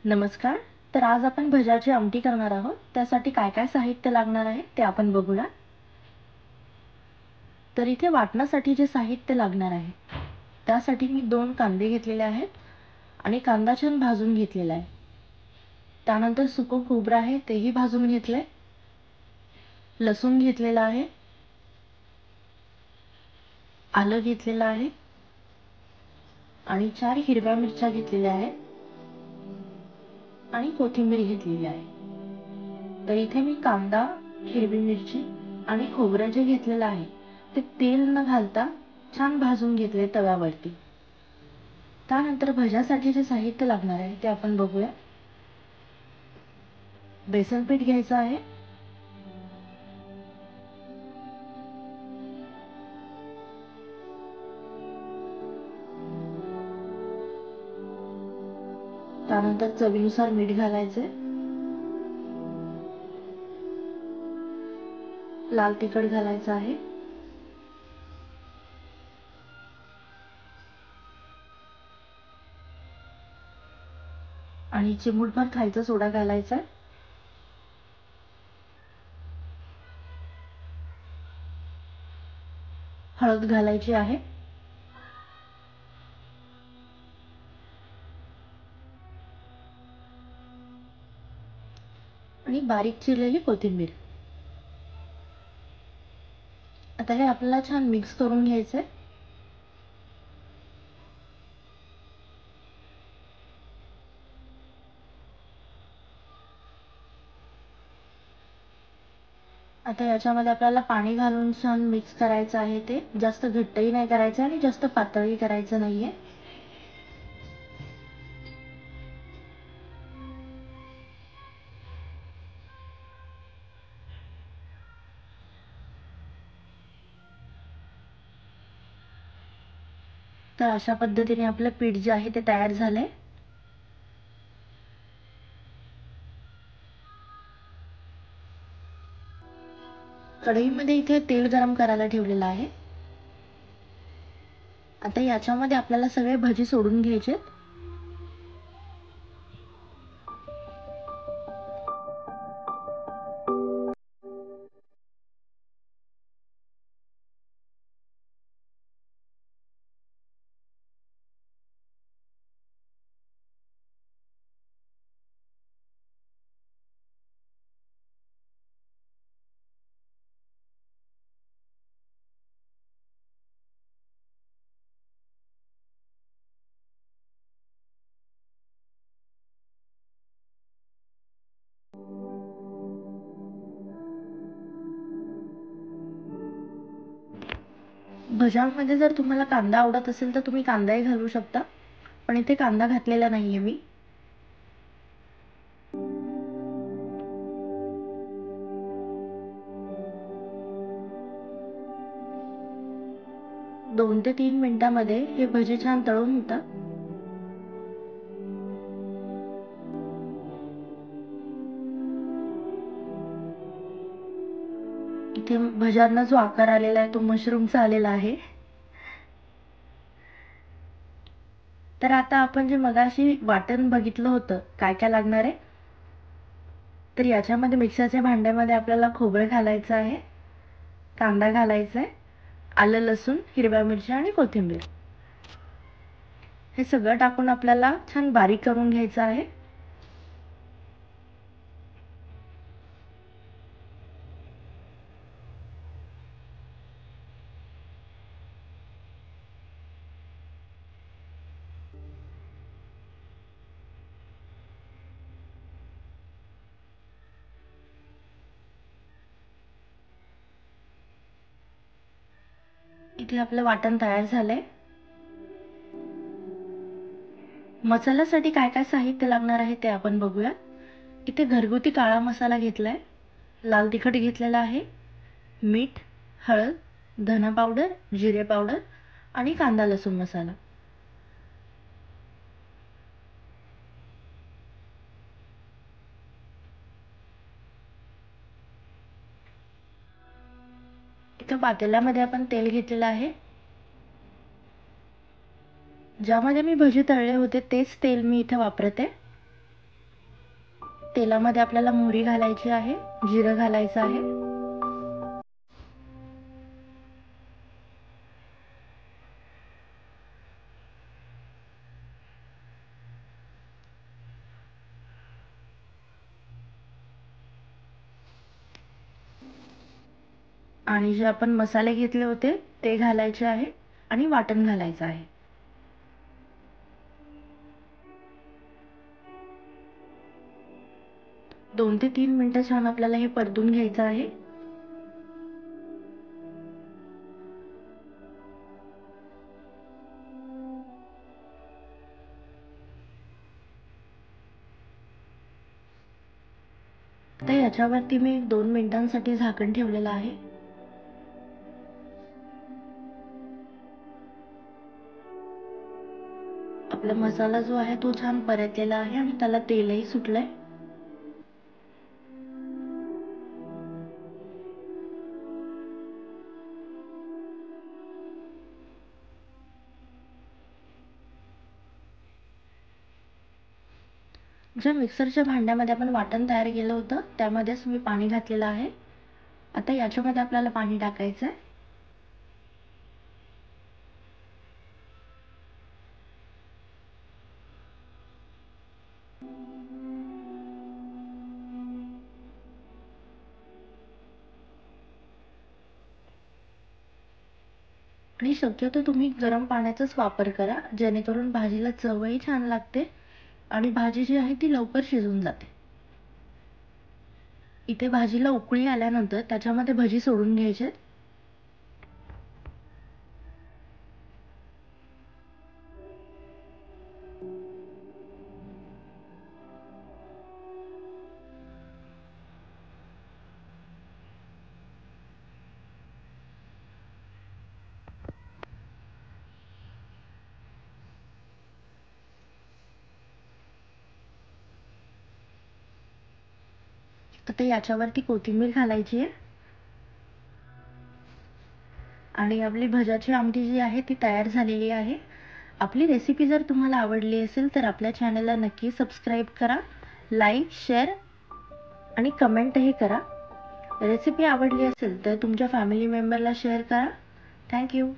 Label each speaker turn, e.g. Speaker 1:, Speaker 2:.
Speaker 1: नमस्कार. तर आज आपण भज्याची आमटी करणार आहोत. त्यासाठी काय काय साहित्य लागणार आहे ते आपण बघूया. तर इथे वाटण्यासाठी जे साहित्य लागणार आहे त्यासाठी मी 2 कांदे घेतलेले आहेत आणि कांदा छान भाजून घेतलेला आहे. त्यानंतर सुकं खोबरं आहे तेही भाजून घेतलंय. लसूण घेतलेला आहे, आलं घेतलेलं आहे आणि 4 हिरव्या मिरच्या घेतलेल्या आहेत आणि कोथिंबीर घेतलेली आहे. तर इथे मी कांदा, हिरवी मिरची आणि खोबरं जे घेतलेलं आहे ते तेल न घालता छान भाजून घेतले तव्यावरती. त्यानंतर भज्यासाठी जे साहित्य लागणार आहे ते आपण बघूया. बेसन पीठ घ्यायचं आहे, त्यानंतर चवीनुसार मीठ घालायचे, लाल तिखट घालायचं आहे आणि चिमूटभर खायचा सोडा घालायचा. हळद घालायची आहे आणि बारीक चिरलेली कोथिंबीर. आता हे आपल्याला छान मिक्स करून घ्यायचंय. आता याच्यामध्ये आपल्याला पाणी घालून छान मिक्स करायचं आहे. ते जास्त घट्टही नाही करायचं आणि जास्त पातळही करायचं नाहीये. तर अशा पद्धतीने आपलं पीठ जे आहे ते तयार झालंय. कढईमध्ये इथे तेल गरम करायला ठेवलेलं आहे. आता याच्यामध्ये आपल्याला सगळे भजी सोडून घ्यायचे. भज्यांमध्ये जर तुम्हाला कांदा आवडत असेल तर तुम्ही कांदाही घालू शकता, पण इथे कांदा घातलेला नाहीये मी. 2 ते 3 मिनिटांमध्ये हे भजी छान तळून होतात. इथे भज्यांना जो आकार आलेला आहे तो मशरूमचा आलेला आहे. तर आता आपण जे मगाशी वाटण बघितलं होतं काय काय लागणार आहे, तर याच्यामध्ये मिक्सरच्या भांड्यामध्ये आपल्याला खोबरं घालायचं आहे, कांदा घालायचा आहे, आलं लसूण हिरव्या मिरच्या आणि कोथिंबीर हे सगळं टाकून आपल्याला छान बारीक करून घ्यायचं आहे. इथे आपलं वाटण तयार झालंय. मसाल्यासाठी काय काय साहित्य लागणार आहे ते आपण बघूया. इथे घरगुती काळा मसाला घेतलाय, लाल तिखट घेतलेला आहे, मीठ, हळद, धना पावडर, जिरे पावडर आणि कांदा लसूण मसाला. इथं पातेल्यामध्ये आपण तेल घेतलेलं आहे. ज्यामध्ये मी भजी तळले होते तेच तेल मी इथे वापरते. तेलामध्ये आपल्याला मोहरी घालायची आहे, जिरं घालायचं आहे. आणि जे आपण मसाले घेतले होते ते घालायचे आहे आणि वाटण घालायचं आहे. 2 ते 3 मिनिटं छान आपल्याला हे परतून घ्यायचं आहे. तर याच्यावरती मी 2 मिनिटांसाठी झाकण ठेवलेलं आहे. आपला मसाला जो आहे तो छान परतलेला आहे आणि त्याला तेलही सुटलंय. ज्या मिक्सरच्या भांड्यामध्ये आपण वाटण तयार केलं होतं त्यामध्येच मी पाणी घातलेलं आहे. आता याच्यामध्ये आपल्याला पाणी टाकायचं आहे. आणि शक्यतो तुम्ही गरम पाण्याचाच वापर करा, जेणेकरून भाजीला चवही छान लागते आणि भाजी जी आहे ती लवकर शिजून जाते. इथे भाजीला उकळी आल्यानंतर त्याच्यामध्ये भजी सोडून घ्यायचे. तर ते याच्यावरती कोथिंबीर घालायची आहे आणि आपली भज्याची आमटी जी आहे ती तयार झालेली आहे. आपली रेसिपी जर तुम्हाला आवडली असेल तर आपल्या चॅनलला नक्की सबस्क्राईब करा, लाईक, शेअर आणि कमेंटही करा. रेसिपी आवडली असेल तर तुमच्या फॅमिली मेंबरला शेअर करा. Thank you.